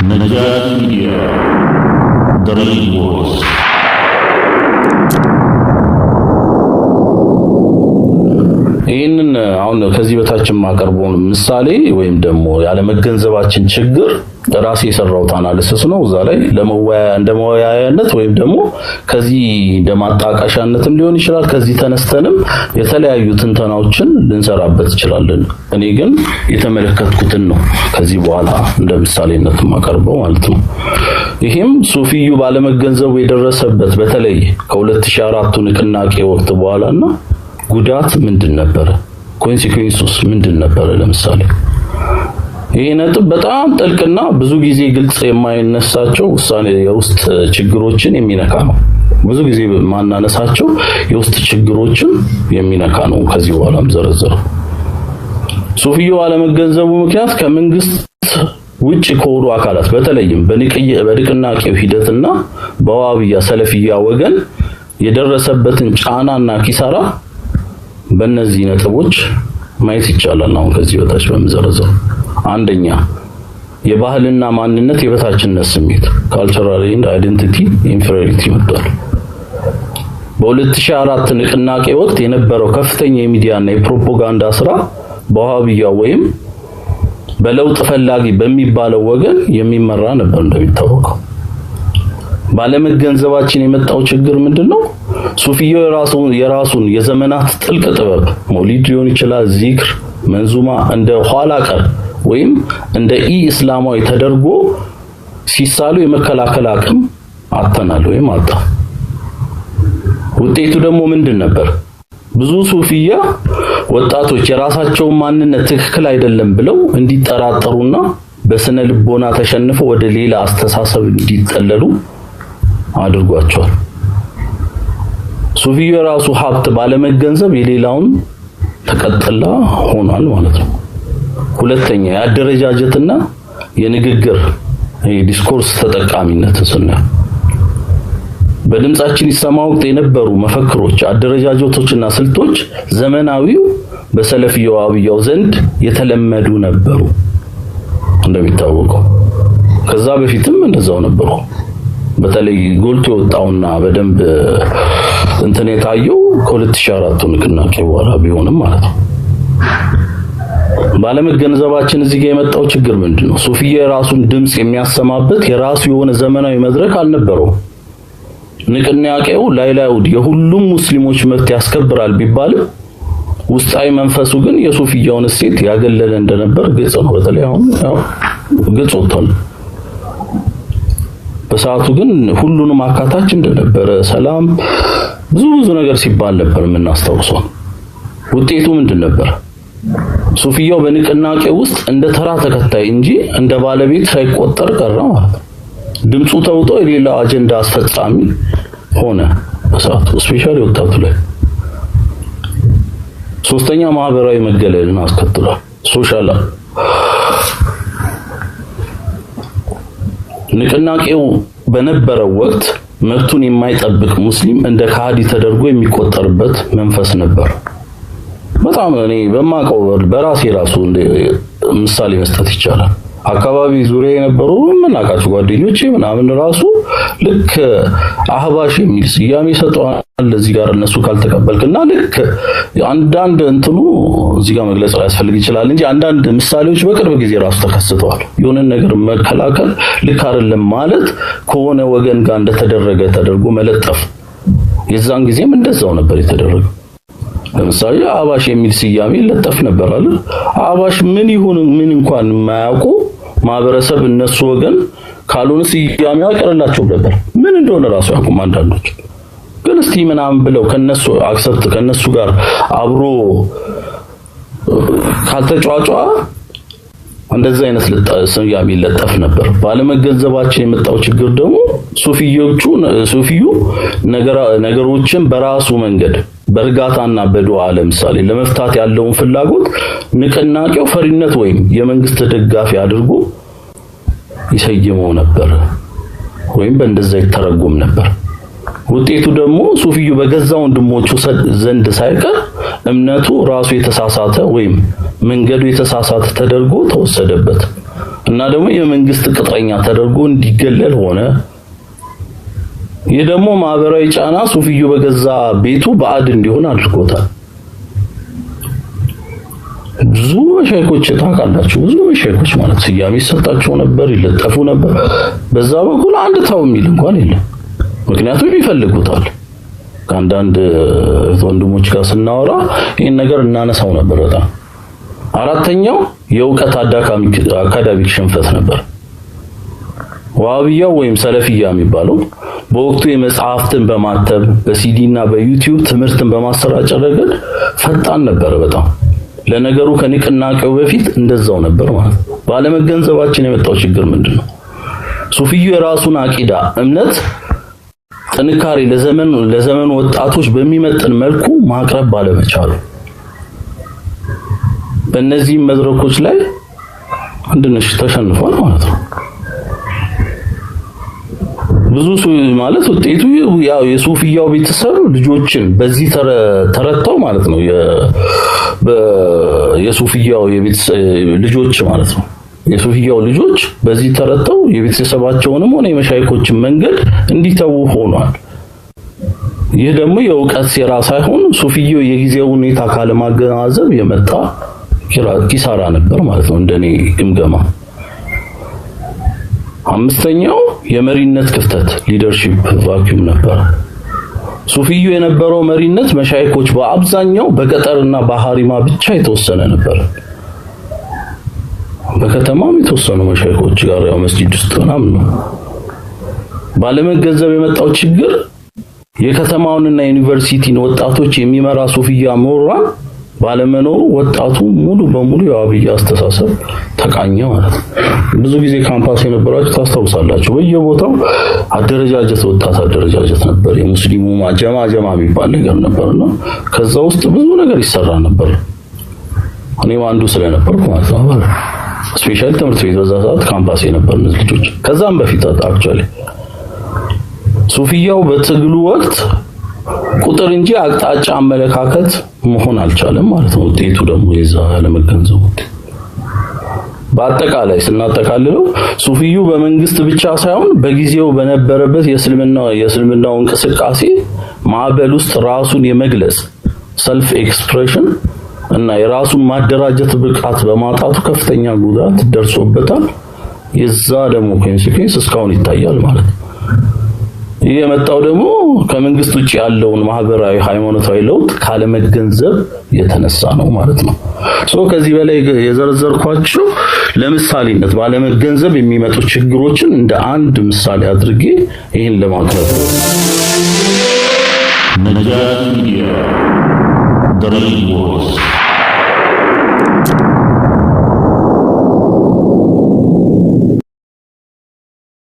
ነጃት ሚዲያ ደሪቦስ ይህንን አሁን ከዚህ በታችን ማቀርበው ምሳሌ ወይም ደግሞ ያለ መገንዘባችን ችግር ራሴ የሰራሁት አናሊሲስ ነው። እዛ ላይ ለመወያያነት ወይም ደግሞ ከዚህ እንደማጣቃሻነትም ሊሆን ይችላል። ከዚህ ተነስተንም የተለያዩ ትንተናዎችን ልንሰራበት እንችላለን። እኔ ግን የተመለከትኩትን ነው ከዚህ በኋላ እንደ ምሳሌነት ማቀርበው ማለት ነው። ይሄም ሱፊዩ ባለመገንዘቡ የደረሰበት በተለይ ከ2004 ንቅናቄ ወቅት በኋላና ጉዳት ምንድን ነበር? ኮንሲኩዌንሱስ ምንድን ነበር? ለምሳሌ ይሄ ነጥብ በጣም ጥልቅና ብዙ ጊዜ ግልጽ የማይነሳቸው ውሳኔ የውስጥ ችግሮችን የሚነካ ነው። ብዙ ጊዜ ማናነሳቸው የውስጥ ችግሮችን የሚነካ ነው። ከዚህ በኋላም ዘረዘሩ ሱፊዩ ባለመገንዘቡ ምክንያት ከመንግስት ውጭ ከሆኑ አካላት በተለይም በንቅናቄው ሂደትና በዋሃብያ ሰለፊያ ወገን የደረሰበትን ጫናና ኪሳራ በእነዚህ ነጥቦች ማየት ይቻላል። አሁን ከዚህ በታች በመዘረዘሩ አንደኛ የባህልና ማንነት የበታችነት ስሜት ካልቸራል ኤንድ አይደንቲቲ ኢንፌሪዮሪቲ መጥቷል። በ2004 ንቅናቄ ወቅት የነበረው ከፍተኛ የሚዲያና የፕሮፓጋንዳ ስራ በዋሃብያ ወይም በለውጥ ፈላጊ በሚባለው ወገን የሚመራ ነበር። እንደሚታወቀው ባለመገንዘባችን የመጣው ችግር ምንድነው? ሱፊዩ የራሱን የዘመናት ጥልቅ ጥበብ ሞሊድ ሊሆን ይችላል፣ ዚክር፣ መንዙማ እንደ ኋላ ቀር ወይም እንደ ኢስላማዊ ተደርጎ ሲሳሉ የመከላከል አቅም አጥተናል ወይም አጣ። ውጤቱ ደግሞ ምንድን ነበር? ብዙ ሱፊያ ወጣቶች የራሳቸውን ማንነት ትክክል አይደለም ብለው እንዲጠራጠሩና በስነ ልቦና ተሸንፈው ወደ ሌላ አስተሳሰብ እንዲጠለሉ አድርጓቸዋል። ሱፊዩ የራሱ ሀብት ባለመገንዘብ የሌላውን ተቀጥላ ሆኗል ማለት ነው። ሁለተኛ የአደረጃጀትና የንግግር የዲስኮርስ ተጠቃሚነትን ስናይ በድምጻችን ይሰማ ወቅት የነበሩ መፈክሮች፣ አደረጃጀቶችና ስልቶች ዘመናዊው በሰለፊያው ዋሃብያው ዘንድ የተለመዱ ነበሩ። እንደሚታወቀው ከዛ በፊትም እንደዛው ነበሩ። በተለይ ጎልቶ የወጣውና በደንብ እንትን የታየው ከ2004 ንቅናቄ በኋላ ቢሆንም ማለት ነው። ባለመገንዘባችን እዚህ ጋር የመጣው ችግር ምንድነው? ሱፊያ የራሱን ድምጽ የሚያሰማበት የራሱ የሆነ ዘመናዊ መድረክ አልነበረውም። ንቅናቄው ላይላው የሁሉም ሙስሊሞች መብት ያስከብራል ቢባልም ውስጣዊ መንፈሱ ግን የሱፊያውን እሴት ያገለለ እንደነበር ግልጽ ነው። በተለይ አሁን ግልጽ ወጥቷል። በሰዓቱ ግን ሁሉንም አካታች እንደነበረ ሰላም ብዙ ነገር ሲባል ነበር የምናስታውሰው። ውጤቱ ምንድን ነበር? ሱፊያው በንቅናቄው ውስጥ እንደ ተራ ተከታይ እንጂ እንደ ባለቤት ሳይቆጠር ቀረ ማለት ነው። ድምፁ ተውጦ የሌላ አጀንዳ አስፈጻሚ ሆነ በሰዓቱ ስፔሻሊ ወጣቱ ላይ። ሶስተኛ ማህበራዊ መገለልን አስከትሏል። ሶሻል ንቅናቄው በነበረው ወቅት መብቱን የማይጠብቅ ሙስሊም እንደ ካህዲ ተደርጎ የሚቆጠርበት መንፈስ ነበር። በጣም እኔ በማቀው በራሴ ራሱ ምሳሌ መስጠት ይቻላል። አካባቢ ዙሪያ የነበሩ ምናቃቸው ጓደኞቼ ምናምን ራሱ ልክ አህባሽ የሚል ስያሜ ሰጠዋል። እዚህ ጋር እነሱ ካልተቀበልክና ልክ አንዳንድ እንትኑ እዚህ ጋር መግለጽ ያስፈልግ ይችላል እንጂ አንዳንድ ምሳሌዎች በቅርብ ጊዜ ራሱ ተከስተዋል። የሆነ ነገር መከላከል ልክ አይደለም ማለት ከሆነ ወገን ጋር እንደተደረገ ተደርጎ መለጠፍ። የዛን ጊዜም እንደዛው ነበር የተደረገው። ለምሳሌ አህባሽ የሚል ስያሜ ለጠፍ ነበር አይደል? አህባሽ ምን ይሁን ምን እንኳን የማያውቁ ማህበረሰብ እነሱ ወገን ካልሆነ ስያሜ ያቀርላቸው ነበር። ምን እንደሆነ ራሱ ያውቁም አንዳንዶች። ግን እስቲ ምናምን ብለው ከነሱ አክሰፕት ከነሱ ጋር አብሮ ካልተጫጫ እንደዚህ አይነት ስያሜ ለጠፍ ነበር። ባለመገንዘባችን የመጣው ችግር ደግሞ ሱፊዩ ነገሮችን በራሱ መንገድ በእርጋታና በዱዓ ለምሳሌ ለመፍታት ያለውን ፍላጎት ንቅናቄው ፈሪነት ወይም የመንግስት ደጋፊ አድርጎ ይሰየመው ነበር ወይም በእንደዛ ይተረጎም ነበር። ውጤቱ ደግሞ ሱፊዩ በገዛ ወንድሞቹ ዘንድ ሳይቀር እምነቱ ራሱ የተሳሳተ ወይም መንገዱ የተሳሳተ ተደርጎ ተወሰደበት። እና ደግሞ የመንግስት ቅጥረኛ ተደርጎ እንዲገለል ሆነ። ይህ ደግሞ ማህበራዊ ጫና ሱፊዩ በገዛ ቤቱ ባዕድ እንዲሆን አድርጎታል። ብዙ መሻይኮች ታውቃላችሁ፣ ብዙ መሻይኮች ማለት ስያሜ ይሰጣቸው ነበር፣ ይለጠፉ ነበር። በዛ በኩል አንድ ታው የሚል እንኳን የለም። ምክንያቱም ይፈልጉታል። ከአንዳንድ ወንድሞች ጋር ስናወራ ይህን ነገር እናነሳው ነበር በጣም። አራተኛው የእውቀት አካዳሚክ ሽንፈት ነበር። ዋሃብያው ወይም ሰለፊያ የሚባለው በወቅቱ የመጽሐፍትን በማተብ በሲዲ እና በዩቲዩብ ትምህርትን በማሰራጨት ረገድ ፈጣን ነበር በጣም። ለነገሩ ከንቅናቄው በፊት እንደዛው ነበር ማለት ነው። ባለመገንዘባችን የመጣው ችግር ምንድነው? ሱፊዩ የራሱን አቂዳ እምነት ጥንካሬ ለዘመኑ ወጣቶች በሚመጥን መልኩ ማቅረብ ባለመቻሉ በእነዚህ መድረኮች ላይ እንድንሽ ተሸንፏል ማለት ነው። ብዙ ማለት ውጤቱ ያው የሱፊያው ቤተሰብ ልጆችን በዚህ ተረተው ማለት ነው። የሱፊያው ልጆች ማለት ነው። የሱፊያው ልጆች በዚህ ተረተው የቤተሰባቸውንም ሆነ የመሻይኮችን መንገድ እንዲተው ሆኗል። ይህ ደግሞ የእውቀት ሴራ ሳይሆን ሱፊያው የጊዜው ሁኔታ ካለማገናዘብ የመጣ ኪሳራ ነበር ማለት ነው እንደኔ ግምገማ። አምስተኛው የመሪነት ክፍተት ሊደርሺፕ ቫኪዩም ነበር። ሱፊዩ የነበረው መሪነት መሻይኮች በአብዛኛው በገጠርና በሐሪማ ብቻ የተወሰነ ነበር። በከተማም የተወሰኑ መሻይኮች ጋር ያው መስጂድ ውስጥ ምናምን ነው። ባለመገንዘብ የመጣው ችግር የከተማውንና ዩኒቨርሲቲን ወጣቶች የሚመራ ሱፊያ ምሁራን ባለመኖሩ ወጣቱ ሙሉ በሙሉ የዋሃብያ አስተሳሰብ ተቃኘ ማለት ነው። ብዙ ጊዜ ካምፓስ የነበራችሁ ታስታውሳላችሁ። በየቦታው አደረጃጀት ወጣት አደረጃጀት ነበር። የሙስሊሙ ጀማ የሚባል ነገር ነበርና ከዛ ውስጥ ብዙ ነገር ይሰራ ነበር። እኔም አንዱ ስለነበርኩ ማለት ነው። ስፔሻሊ ትምህርት ቤት በዛ ሰዓት ካምፓስ የነበርን ልጆች ከዛም በፊት አክቹአሊ ሱፊያው በትግሉ ወቅት ቁጥር እንጂ አቅጣጫ አመለካከት መሆን አልቻለም ማለት ነው። ውጤቱ ደግሞ የዛ ያለመገንዘብ ውጤት። በአጠቃላይ ስናጠቃልለው ሱፊዩ በመንግስት ብቻ ሳይሆን በጊዜው በነበረበት የእስልምናው እንቅስቃሴ ማዕበል ውስጥ ራሱን የመግለጽ ሰልፍ ኤክስፕሬሽን እና የራሱን ማደራጀት ብቃት በማጣቱ ከፍተኛ ጉዳት ደርሶበታል። የዛ ደግሞ ኮንሲኩዌንስ እስካሁን ይታያል ማለት ነው። ይህ የመጣው ደግሞ ከመንግስት ውጪ ያለውን ማህበራዊ ሃይማኖታዊ ለውጥ ካለመገንዘብ የተነሳ ነው ማለት ነው። ከዚህ በላይ የዘረዘርኳቸው ለምሳሌነት ባለመገንዘብ የሚመጡ ችግሮችን እንደ አንድ ምሳሌ አድርጌ ይህን ለማቅረብ ነው።